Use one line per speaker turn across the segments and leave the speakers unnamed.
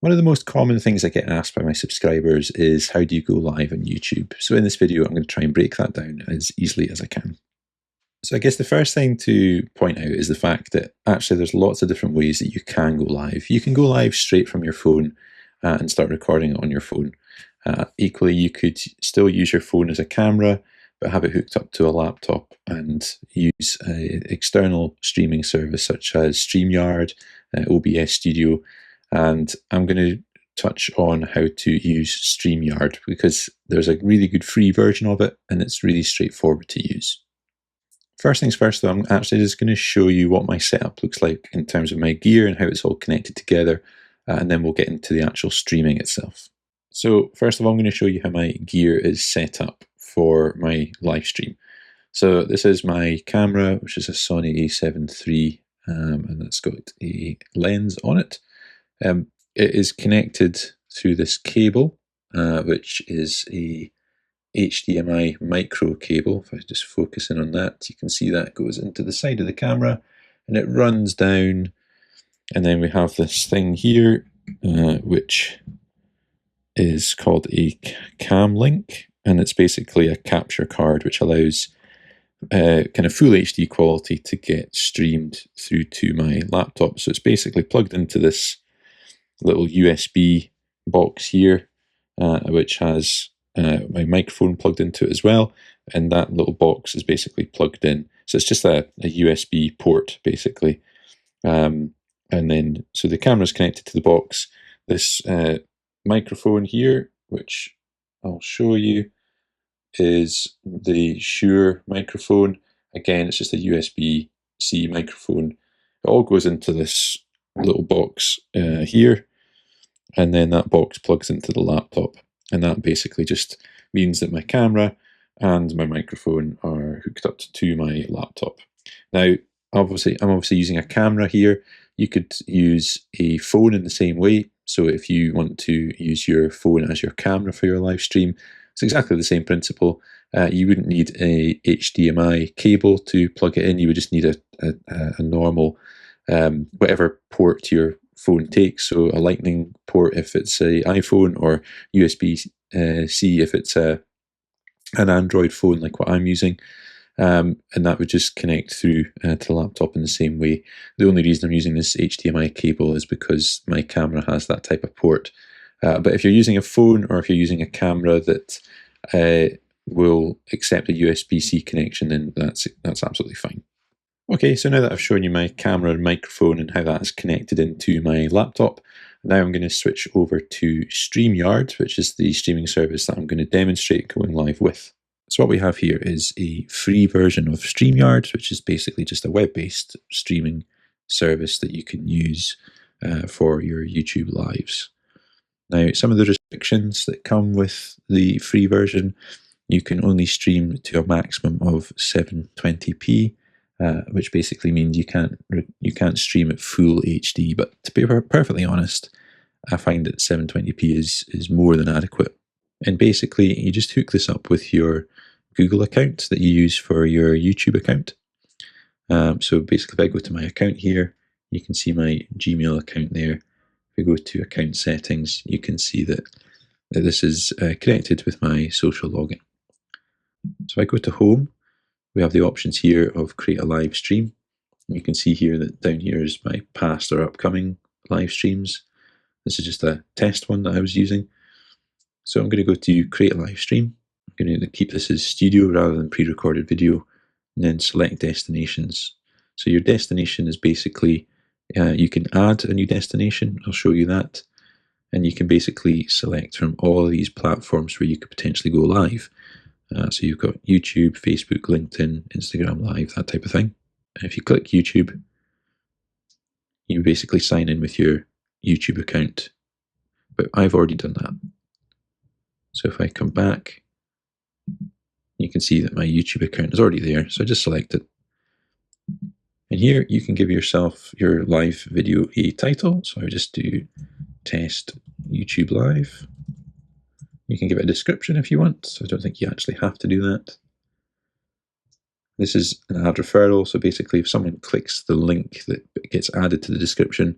One of the most common things I get asked by my subscribers is how do you go live on YouTube? So in this video, I'm going to try and break that down as easily as I can. So I guess the first thing to point out is the fact that actually there's lots of different ways that you can go live. You can go live straight from your phone and start recording it on your phone. Equally, you could still use your phone as a camera, but have it hooked up to a laptop and use an external streaming service such as StreamYard, OBS Studio. And I'm going to touch on how to use StreamYard because there's a really good free version of it and it's really straightforward to use. First things first though, I'm actually just going to show you what my setup looks like in terms of my gear and how it's all connected together, and then we'll get into the actual streaming itself. So first of all, I'm going to show you how my gear is set up for my live stream. So this is my camera, which is a Sony a7 III, and it's got a lens on it. It is connected through this cable, which is a HDMI micro cable. If I just focus in on that, you can see that goes into the side of the camera and it runs down. And then we have this thing here, which is called a cam link. And it's basically a capture card, which allows kind of full HD quality to get streamed through to my laptop. So it's basically plugged into this little USB box here, which has my microphone plugged into it as well, and that little box is basically plugged in. So it's just a USB port basically, and then so the camera is connected to the box. This microphone here, which I'll show you, is the Shure microphone. Again, it's just a USB-C microphone. It all goes into this little box here, and then that box plugs into the laptop, and that basically just means that my camera and my microphone are hooked up to my laptop. Now, I'm obviously using a camera here. You could use a phone in the same way. So if you want to use your phone as your camera for your live stream, it's exactly the same principle. You wouldn't need a HDMI cable to plug it in. You would just need a normal, whatever port your phone takes. So a lightning port if it's an iPhone, or USB-C if it's an Android phone like what I'm using. And that would just connect through to the laptop in the same way. The only reason I'm using this HDMI cable is because my camera has that type of port. But if you're using a phone, or if you're using a camera that will accept a USB-C connection, then that's absolutely fine. Okay, so now that I've shown you my camera and microphone and how that's connected into my laptop, now I'm going to switch over to StreamYard, which is the streaming service that I'm going to demonstrate going live with. So what we have here is a free version of StreamYard, which is basically just a web-based streaming service that you can use for your YouTube lives. Now, some of the restrictions that come with the free version: you can only stream to a maximum of 720p, which basically means you can't stream at full HD. But to be perfectly honest, I find that 720p is more than adequate. And basically, you just hook this up with your Google account that you use for your YouTube account. So basically, if I go to my account here, you can see my Gmail account there. If we go to account settings, you can see that this is connected with my social login. So if I go to home, we have the options here of create a live stream. You can see here that down here is my past or upcoming live streams. This is just a test one that I was using. So I'm going to go to create a live stream. I'm going to keep this as studio rather than pre-recorded video, and then select destinations. So your destination is basically, you can add a new destination. I'll show you that. And you can basically select from all of these platforms where you could potentially go live. So you've got YouTube, Facebook, LinkedIn, Instagram Live, that type of thing. And if you click YouTube, you basically sign in with your YouTube account. But I've already done that. So if I come back, you can see that my YouTube account is already there. So I just select it. And here you can give yourself your live video a title. So I just do test YouTube live. You can give it a description if you want. So I don't think you actually have to do that. This is an ad referral. So basically, if someone clicks the link that gets added to the description,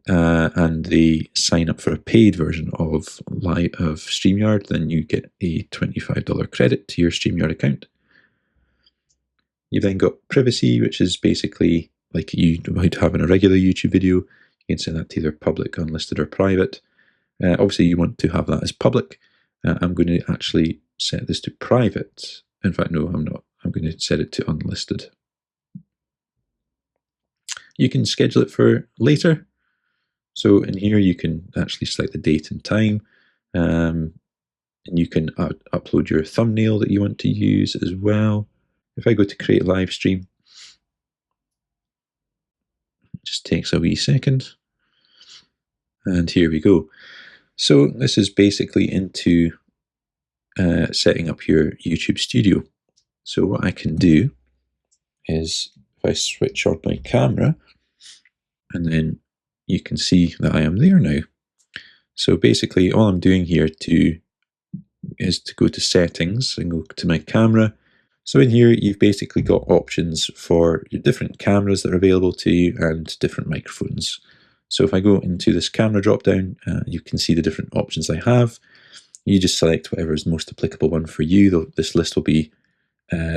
and they sign up for a paid version of StreamYard, then you get a $25 credit to your StreamYard account. You've then got privacy, which is basically like you might have in a regular YouTube video. You can set that to either public, unlisted, or private. Obviously, you want to have that as public. I'm going to actually set this to private. In fact, no, I'm not. I'm going to set it to unlisted. You can schedule it for later. So in here, you can actually select the date and time. And you can upload your thumbnail that you want to use as well. If I go to create live stream, it just takes a wee second. And here we go. So this is basically into setting up your YouTube studio. So what I can do is if I switch on my camera, and then you can see that I am there now. So basically all I'm doing here is to go to settings and go to my camera. So in here, you've basically got options for your different cameras that are available to you and different microphones. So if I go into this camera drop-down, you can see the different options I have. You just select whatever is the most applicable one for you. This list will be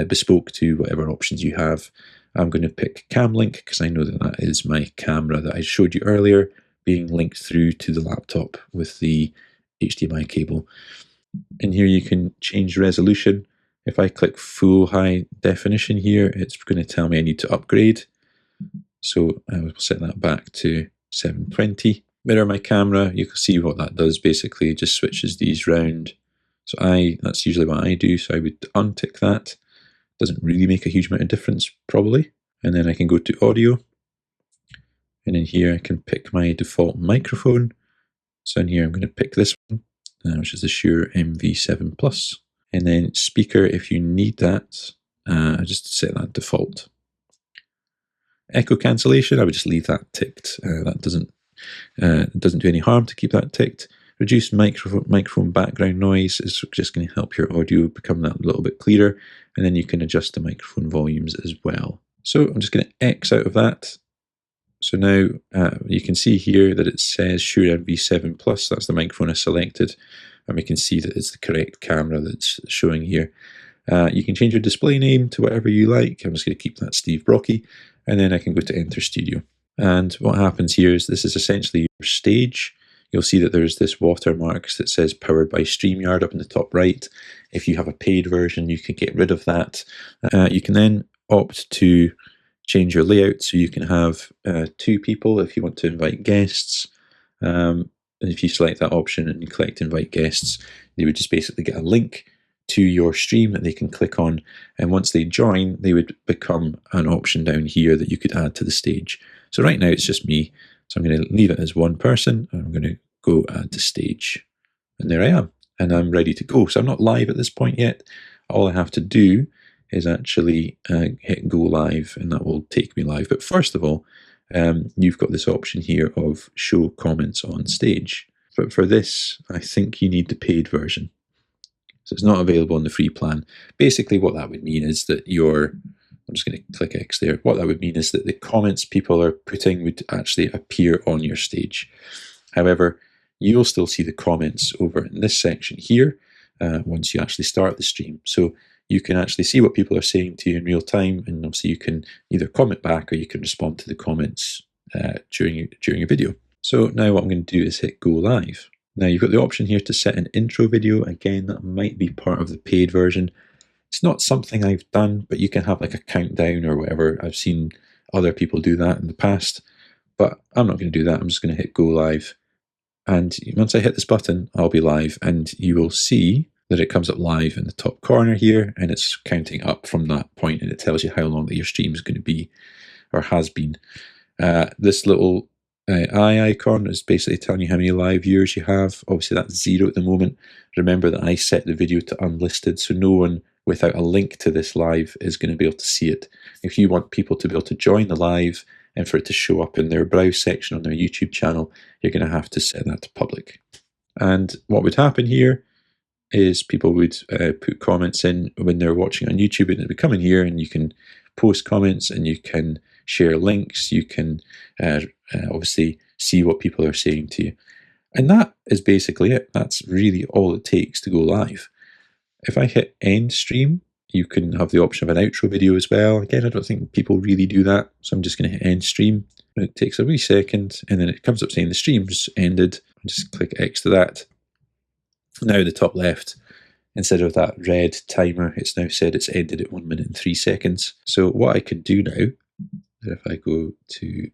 bespoke to whatever options you have. I'm going to pick Cam Link because I know that that is my camera that I showed you earlier being linked through to the laptop with the HDMI cable. In here, you can change resolution. If I click full high definition here, it's going to tell me I need to upgrade. So I will set that back to 720. Mirror my camera, you can see what that does. Basically, it just switches these round. So that's usually what I do. So I would untick that. Doesn't really make a huge amount of difference, probably. And then I can go to audio. And in here, I can pick my default microphone. So in here, I'm going to pick this one, which is the Shure MV7 Plus. And then speaker, if you need that, I just set that default. Echo cancellation, I would just leave that ticked. That doesn't do any harm to keep that ticked. Reduce microphone background noise is just going to help your audio become that little bit clearer. And then you can adjust the microphone volumes as well. So I'm just going to X out of that. So now you can see here that it says Shure MV7 Plus. That's the microphone I selected. And we can see that it's the correct camera that's showing here. You can change your display name to whatever you like. I'm just going to keep that Steve Brocky. And then I can go to Enter Studio. And what happens here is this is essentially your stage. You'll see that there's this watermark that says powered by StreamYard up in the top right. If you have a paid version, you can get rid of that. You can then opt to change your layout so you can have 2 people if you want to invite guests. And if you select that option and you click invite guests, they would just basically get a link to your stream that they can click on. And once they join, they would become an option down here that you could add to the stage. So right now it's just me. So I'm going to leave it as one person. And I'm going to go add to stage. And there I am. And I'm ready to go. So I'm not live at this point yet. All I have to do is actually hit go live, and that will take me live. But first of all, you've got this option here of show comments on stage. But for this, I think you need the paid version. So it's not available on the free plan. Basically what that would mean is that I'm just going to click X there. What that would mean is that the comments people are putting would actually appear on your stage. However, you'll still see the comments over in this section here once you actually start the stream. So you can actually see what people are saying to you in real time, and obviously you can either comment back or you can respond to the comments during a video. So now what I'm going to do is hit go live. Now you've got the option here to set an intro video. Again, that might be part of the paid version. It's not something I've done, but you can have like a countdown or whatever. I've seen other people do that in the past, but I'm not going to do that. I'm just going to hit go live. And once I hit this button, I'll be live, and you will see that it comes up live in the top corner here, and it's counting up from that point, and it tells you how long that your stream is going to be or has been. This little eye icon is basically telling you how many live viewers you have. Obviously that's 0 at the moment. Remember that I set the video to unlisted, so no one without a link to this live is going to be able to see it. If you want people to be able to join the live and for it to show up in their browse section on their YouTube channel, you're going to have to set that to public. And what would happen here is people would put comments in when they're watching on YouTube, and it would come in here and you can post comments and you can share links. You can obviously see what people are saying to you. And that is basically it. That's really all it takes to go live. If I hit end stream, you can have the option of an outro video as well. Again, I don't think people really do that, so I'm just going to hit end stream. It takes a wee second, and then it comes up saying the stream's ended. I just click X to that. Now in the top left, instead of that red timer, it's now said it's ended at 1 minute and 3 seconds. So what I can do now, if I go to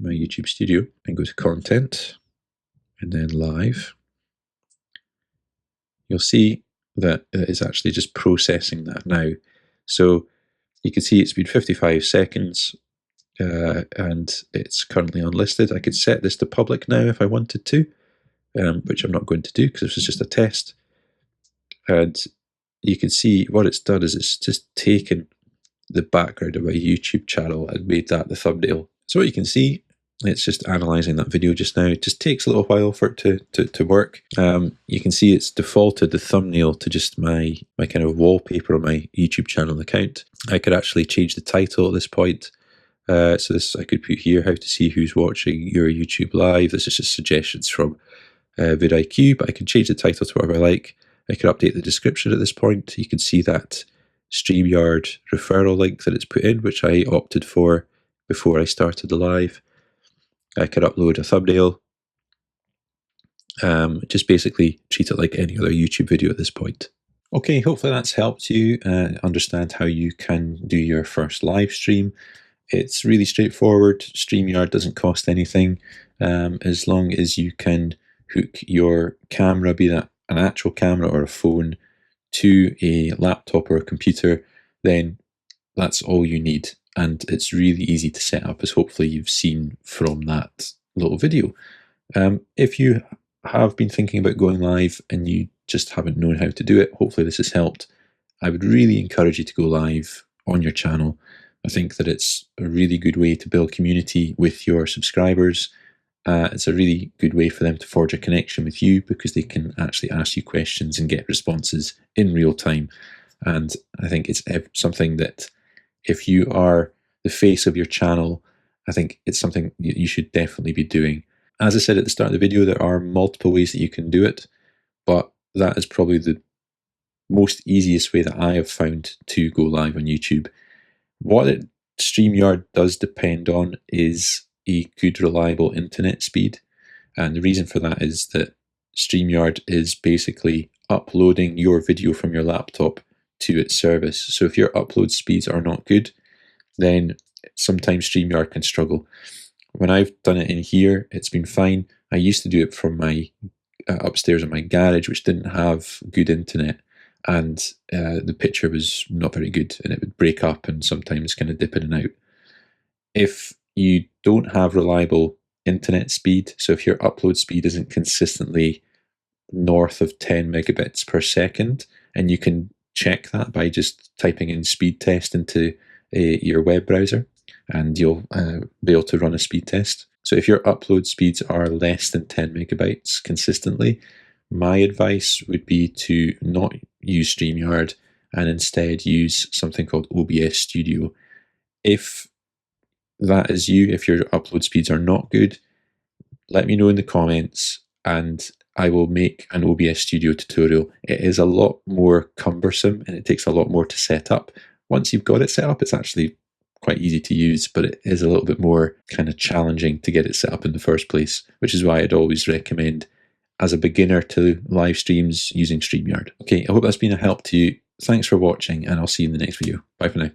my YouTube studio and go to content and then live, you'll see that it is actually just processing that now. So you can see it's been 55 seconds and it's currently unlisted. I could set this to public now if I wanted to, which I'm not going to do because this is just a test. And you can see what it's done is it's just taken the background of my YouTube channel and made that the thumbnail. So what you can see, it's just analysing that video just now. It just takes a little while for it to work. You can see it's defaulted the thumbnail to just my kind of wallpaper on my YouTube channel account. I could actually change the title at this point. So this I could put here, how to see who's watching your YouTube live. This is just suggestions from vidIQ, but I can change the title to whatever I like. I can update the description at this point. You can see that StreamYard referral link that it's put in, which I opted for before I started the live. I could upload a thumbnail. Just basically treat it like any other YouTube video at this point. Okay, hopefully that's helped you understand how you can do your first live stream. It's really straightforward. StreamYard doesn't cost anything. As long as you can hook your camera, be that an actual camera or a phone, to a laptop or a computer, then that's all you need. And it's really easy to set up, as hopefully you've seen from that little video. If you have been thinking about going live and you just haven't known how to do it, hopefully this has helped. I would really encourage you to go live on your channel. I think that it's a really good way to build community with your subscribers. It's a really good way for them to forge a connection with you because they can actually ask you questions and get responses in real time. And I think it's something that if you are the face of your channel, I think it's something you should definitely be doing. As I said at the start of the video, there are multiple ways that you can do it, but that is probably the most easiest way that I have found to go live on YouTube. What StreamYard does depend on is a good, reliable internet speed. And the reason for that is that StreamYard is basically uploading your video from your laptop to its service. So if your upload speeds are not good, then sometimes StreamYard can struggle. When I've done it in here, it's been fine. I used to do it from my upstairs in my garage, which didn't have good internet, and the picture was not very good, and it would break up and sometimes kind of dip in and out. If you don't have reliable internet speed, so if your upload speed isn't consistently north of 10 megabits per second, and you can check that by just typing in speed test into your web browser, and you'll be able to run a speed test. So if your upload speeds are less than 10 megabytes consistently, my advice would be to not use StreamYard and instead use something called OBS Studio. If that is you, if your upload speeds are not good, let me know in the comments and I will make an OBS Studio tutorial. It is a lot more cumbersome and it takes a lot more to set up. Once you've got it set up, it's actually quite easy to use, but it is a little bit more kind of challenging to get it set up in the first place, which is why I'd always recommend, as a beginner to live streams, using StreamYard. Okay, I hope that's been a help to you. Thanks for watching, and I'll see you in the next video. Bye for now.